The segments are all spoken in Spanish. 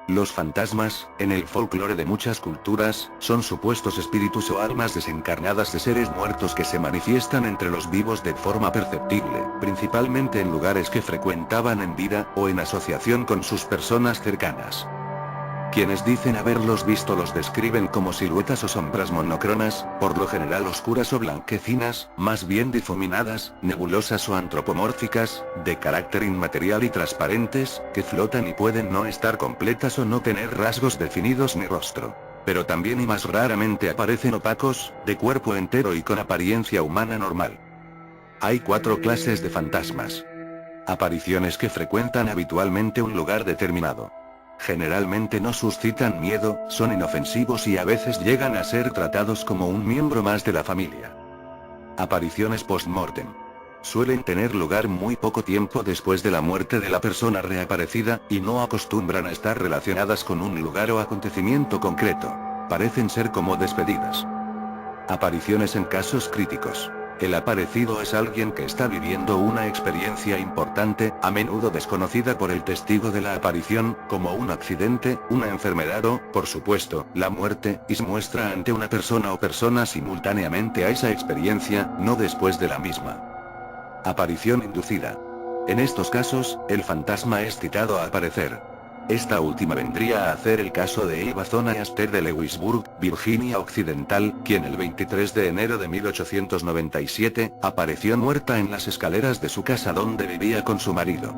Los fantasmas, en el folclore de muchas culturas, son supuestos espíritus o almas desencarnadas de seres muertos que se manifiestan entre los vivos de forma perceptible, principalmente en lugares que frecuentaban en vida, o en asociación con sus personas cercanas. Quienes dicen haberlos visto los describen como siluetas o sombras monocronas, por lo general oscuras o blanquecinas, más bien difuminadas, nebulosas o antropomórficas, de carácter inmaterial y transparentes, que flotan y pueden no estar completas o no tener rasgos definidos ni rostro. Pero también y más raramente aparecen opacos, de cuerpo entero y con apariencia humana normal. Hay 4 clases de fantasmas. Apariciones que frecuentan habitualmente un lugar determinado. Generalmente no suscitan miedo, son inofensivos y a veces llegan a ser tratados como un miembro más de la familia. Apariciones post-mortem. Suelen tener lugar muy poco tiempo después de la muerte de la persona reaparecida, y no acostumbran a estar relacionadas con un lugar o acontecimiento concreto. Parecen ser como despedidas. Apariciones en casos críticos. El aparecido es alguien que está viviendo una experiencia importante, a menudo desconocida por el testigo de la aparición, como un accidente, una enfermedad o, por supuesto, la muerte, y se muestra ante una persona o personas simultáneamente a esa experiencia, no después de la misma. Aparición inducida. En estos casos, el fantasma es citado a aparecer. Esta última vendría a hacer el caso de Eva Zona Astor de Lewisburg, Virginia Occidental, quien el 23 de enero de 1897, apareció muerta en las escaleras de su casa donde vivía con su marido.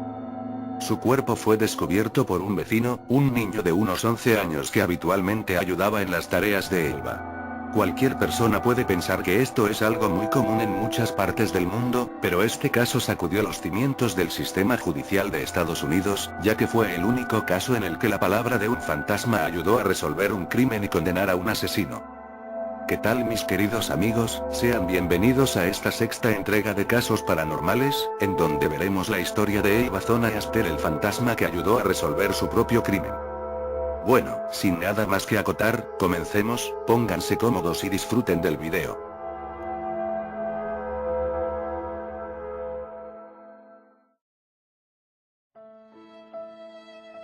Su cuerpo fue descubierto por un vecino, un niño de unos 11 años que habitualmente ayudaba en las tareas de Eva. Cualquier persona puede pensar que esto es algo muy común en muchas partes del mundo, pero este caso sacudió los cimientos del sistema judicial de Estados Unidos, ya que fue el único caso en el que la palabra de un fantasma ayudó a resolver un crimen y condenar a un asesino. ¿Qué tal mis queridos amigos? Sean bienvenidos a esta 6ª entrega de Casos Paranormales, en donde veremos la historia de Eva Zona Astor, el fantasma que ayudó a resolver su propio crimen. Bueno, sin nada más que acotar, comencemos, pónganse cómodos y disfruten del video.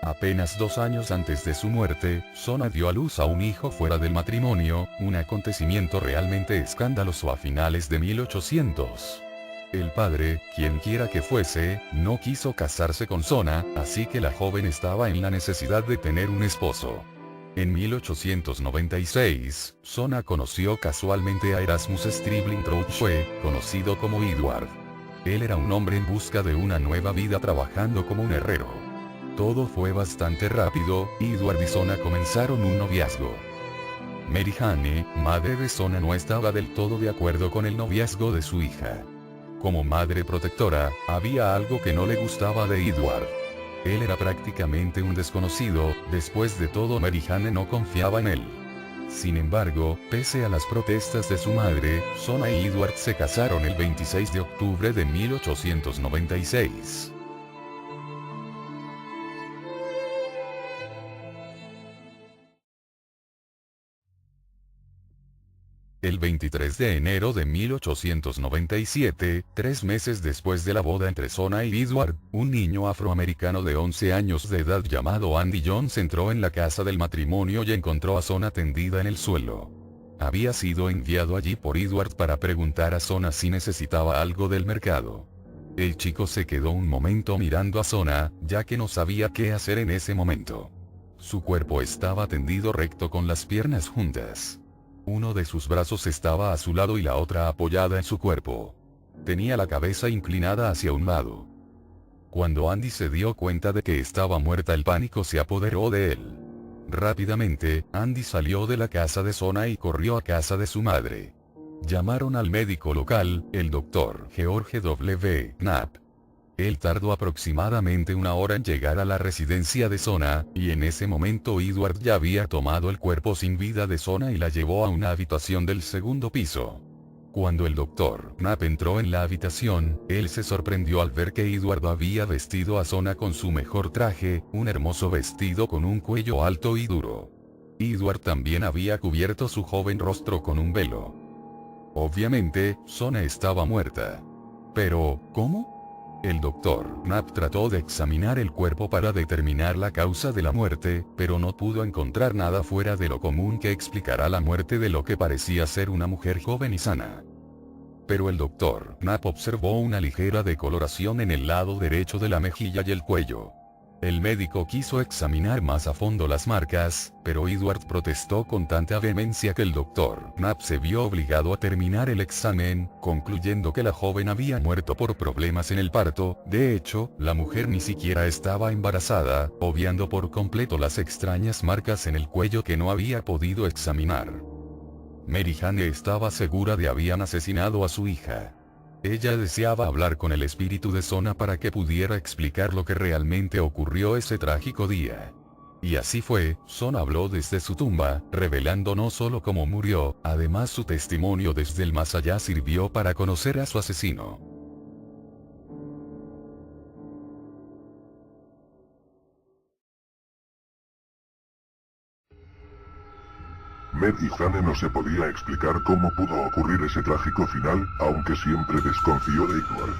Apenas 2 años antes de su muerte, Zona dio a luz a un hijo fuera del matrimonio, un acontecimiento realmente escandaloso a finales de 1800. El padre, quien quiera que fuese, no quiso casarse con Zona, así que la joven estaba en la necesidad de tener un esposo. En 1896, Zona conoció casualmente a Erasmus Stribling Trouche, conocido como Edward. Él era un hombre en busca de una nueva vida trabajando como un herrero. Todo fue bastante rápido, Edward y Zona comenzaron un noviazgo. Mary Jane, madre de Zona, no estaba del todo de acuerdo con el noviazgo de su hija. Como madre protectora, había algo que no le gustaba de Edward. Él era prácticamente un desconocido, después de todo Mary Jane no confiaba en él. Sin embargo, pese a las protestas de su madre, Zona y Edward se casaron el 26 de octubre de 1896. El 23 de enero de 1897, 3 meses después de la boda entre Zona y Edward, un niño afroamericano de 11 años de edad llamado Andy Jones entró en la casa del matrimonio y encontró a Zona tendida en el suelo. Había sido enviado allí por Edward para preguntar a Zona si necesitaba algo del mercado. El chico se quedó un momento mirando a Zona, ya que no sabía qué hacer en ese momento. Su cuerpo estaba tendido recto con las piernas juntas. Uno de sus brazos estaba a su lado y la otra apoyada en su cuerpo. Tenía la cabeza inclinada hacia un lado. Cuando Andy se dio cuenta de que estaba muerta, el pánico se apoderó de él. Rápidamente, Andy salió de la casa de Zona y corrió a casa de su madre. Llamaron al médico local, el doctor George W. Knapp. Él tardó aproximadamente 1 hora en llegar a la residencia de Zona, y en ese momento Edward ya había tomado el cuerpo sin vida de Zona y la llevó a una habitación del 2º piso. Cuando el doctor Knapp entró en la habitación, él se sorprendió al ver que Edward había vestido a Zona con su mejor traje, un hermoso vestido con un cuello alto y duro. Edward también había cubierto su joven rostro con un velo. Obviamente, Zona estaba muerta. Pero, ¿cómo? El doctor Knapp trató de examinar el cuerpo para determinar la causa de la muerte, pero no pudo encontrar nada fuera de lo común que explicara la muerte de lo que parecía ser una mujer joven y sana. Pero el doctor Knapp observó una ligera decoloración en el lado derecho de la mejilla y el cuello. El médico quiso examinar más a fondo las marcas, pero Edward protestó con tanta vehemencia que el doctor Knapp se vio obligado a terminar el examen, concluyendo que la joven había muerto por problemas en el parto. De hecho, la mujer ni siquiera estaba embarazada, obviando por completo las extrañas marcas en el cuello que no había podido examinar. Mary Jane estaba segura de habían asesinado a su hija. Ella deseaba hablar con el espíritu de Sona para que pudiera explicar lo que realmente ocurrió ese trágico día. Y así fue, Sona habló desde su tumba, revelando no solo cómo murió, además su testimonio desde el más allá sirvió para conocer a su asesino. Mary Jane no se podía explicar cómo pudo ocurrir ese trágico final, aunque siempre desconfió de Edward.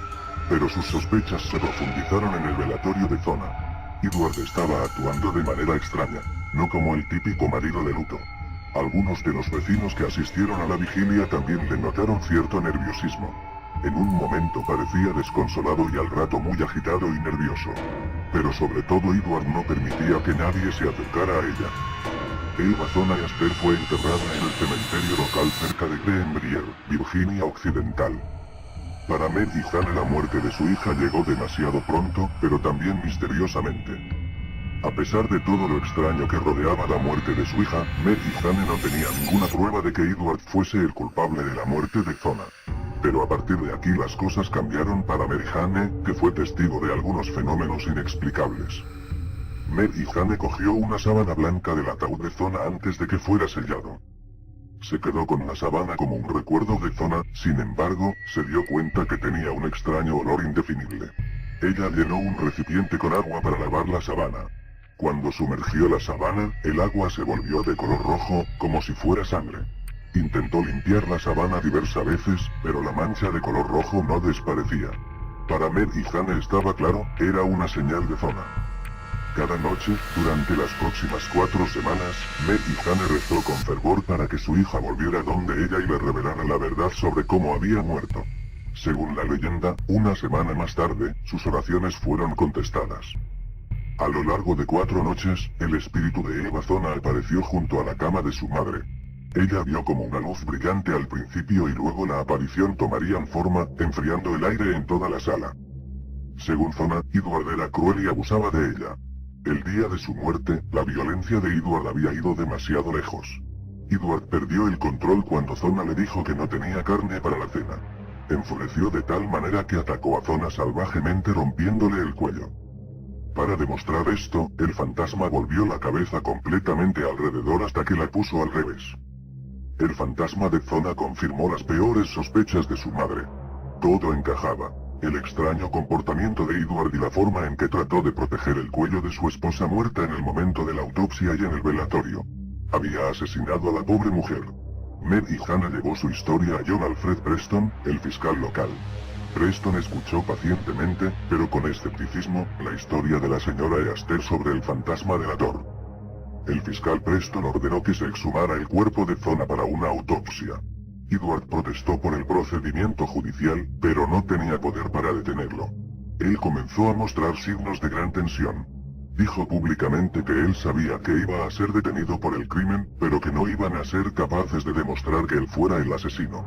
Pero sus sospechas se profundizaron en el velatorio de Zona. Edward estaba actuando de manera extraña, no como el típico marido de luto. Algunos de los vecinos que asistieron a la vigilia también le notaron cierto nerviosismo. En un momento parecía desconsolado y al rato muy agitado y nervioso. Pero sobre todo Edward no permitía que nadie se acercara a ella. Eva Zona Asper fue enterrada en el cementerio local cerca de Greenbrier, Virginia Occidental. Para Mary Jane la muerte de su hija llegó demasiado pronto, pero también misteriosamente. A pesar de todo lo extraño que rodeaba la muerte de su hija, Mary Jane no tenía ninguna prueba de que Edward fuese el culpable de la muerte de Zona. Pero a partir de aquí las cosas cambiaron para Mary Jane, que fue testigo de algunos fenómenos inexplicables. Mary Jane cogió una sábana blanca del ataúd de Zona antes de que fuera sellado. Se quedó con la sábana como un recuerdo de Zona, sin embargo, se dio cuenta que tenía un extraño olor indefinible. Ella llenó un recipiente con agua para lavar la sábana. Cuando sumergió la sábana, el agua se volvió de color rojo, como si fuera sangre. Intentó limpiar la sábana diversas veces, pero la mancha de color rojo no desaparecía. Para Mary Jane estaba claro, era una señal de Zona. Cada noche, durante las próximas 4 semanas, Mary Jane rezó con fervor para que su hija volviera donde ella y le revelara la verdad sobre cómo había muerto. Según la leyenda, una semana más tarde, sus oraciones fueron contestadas. A lo largo de 4 noches, el espíritu de Eva Zona apareció junto a la cama de su madre. Ella vio como una luz brillante al principio y luego la aparición tomarían forma, enfriando el aire en toda la sala. Según Zona, Edward era cruel y abusaba de ella. El día de su muerte, la violencia de Edward había ido demasiado lejos. Edward perdió el control cuando Zona le dijo que no tenía carne para la cena. Enfureció de tal manera que atacó a Zona salvajemente rompiéndole el cuello. Para demostrar esto, el fantasma volvió la cabeza completamente alrededor hasta que la puso al revés. El fantasma de Zona confirmó las peores sospechas de su madre. Todo encajaba. El extraño comportamiento de Edward y la forma en que trató de proteger el cuello de su esposa muerta en el momento de la autopsia y en el velatorio. Había asesinado a la pobre mujer. Mary Jane llevó su historia a John Alfred Preston, el fiscal local. Preston escuchó pacientemente, pero con escepticismo, la historia de la señora Easter sobre el fantasma delator. El fiscal Preston ordenó que se exhumara el cuerpo de Zona para una autopsia. Edward protestó por el procedimiento judicial, pero no tenía poder para detenerlo. Él comenzó a mostrar signos de gran tensión. Dijo públicamente que él sabía que iba a ser detenido por el crimen, pero que no iban a ser capaces de demostrar que él fuera el asesino.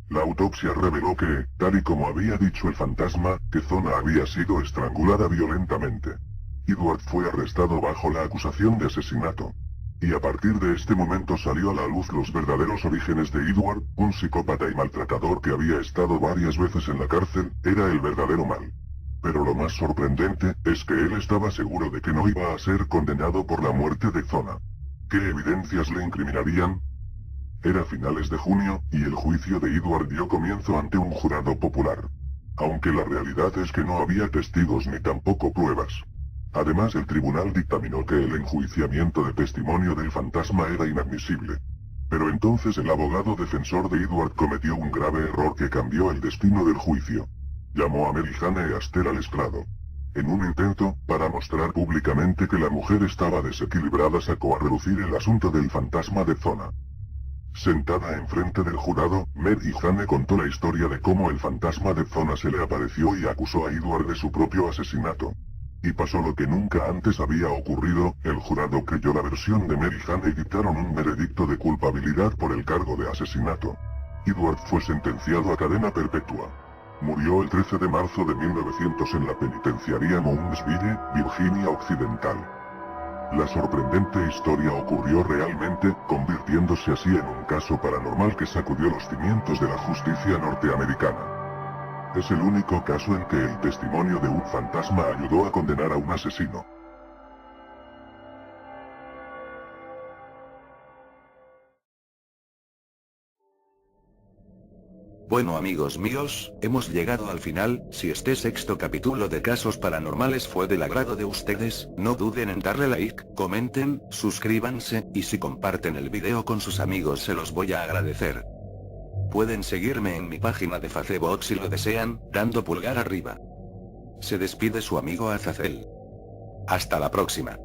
La autopsia reveló que, tal y como había dicho el fantasma, que Zona había sido estrangulada violentamente. Edward fue arrestado bajo la acusación de asesinato. Y a partir de este momento salió a la luz los verdaderos orígenes de Edward, un psicópata y maltratador que había estado varias veces en la cárcel, era el verdadero mal. Pero lo más sorprendente, es que él estaba seguro de que no iba a ser condenado por la muerte de Zona. ¿Qué evidencias le incriminarían? Era finales de junio, y el juicio de Edward dio comienzo ante un jurado popular. Aunque la realidad es que no había testigos ni tampoco pruebas. Además, el tribunal dictaminó que el enjuiciamiento de testimonio del fantasma era inadmisible. Pero entonces el abogado defensor de Edward cometió un grave error que cambió el destino del juicio. Llamó a Mary Jane Astor al estrado. En un intento, para mostrar públicamente que la mujer estaba desequilibrada, sacó a relucir el asunto del fantasma de Zona. Sentada enfrente del jurado, Mary Jane contó la historia de cómo el fantasma de Zona se le apareció y acusó a Edward de su propio asesinato. Y pasó lo que nunca antes había ocurrido, el jurado creyó la versión de Mary Jane y dictaron un veredicto de culpabilidad por el cargo de asesinato. Edward fue sentenciado a cadena perpetua. Murió el 13 de marzo de 1900 en la penitenciaría Moundsville, Virginia Occidental. La sorprendente historia ocurrió realmente, convirtiéndose así en un caso paranormal que sacudió los cimientos de la justicia norteamericana. Es el único caso en que el testimonio de un fantasma ayudó a condenar a un asesino. Bueno amigos míos, hemos llegado al final. Si este sexto capítulo de Casos Paranormales fue del agrado de ustedes, no duden en darle like, comenten, suscríbanse, y si comparten el video con sus amigos se los voy a agradecer. Pueden seguirme en mi página de Facebook si lo desean, dando pulgar arriba. Se despide su amigo Azazel. Hasta la próxima.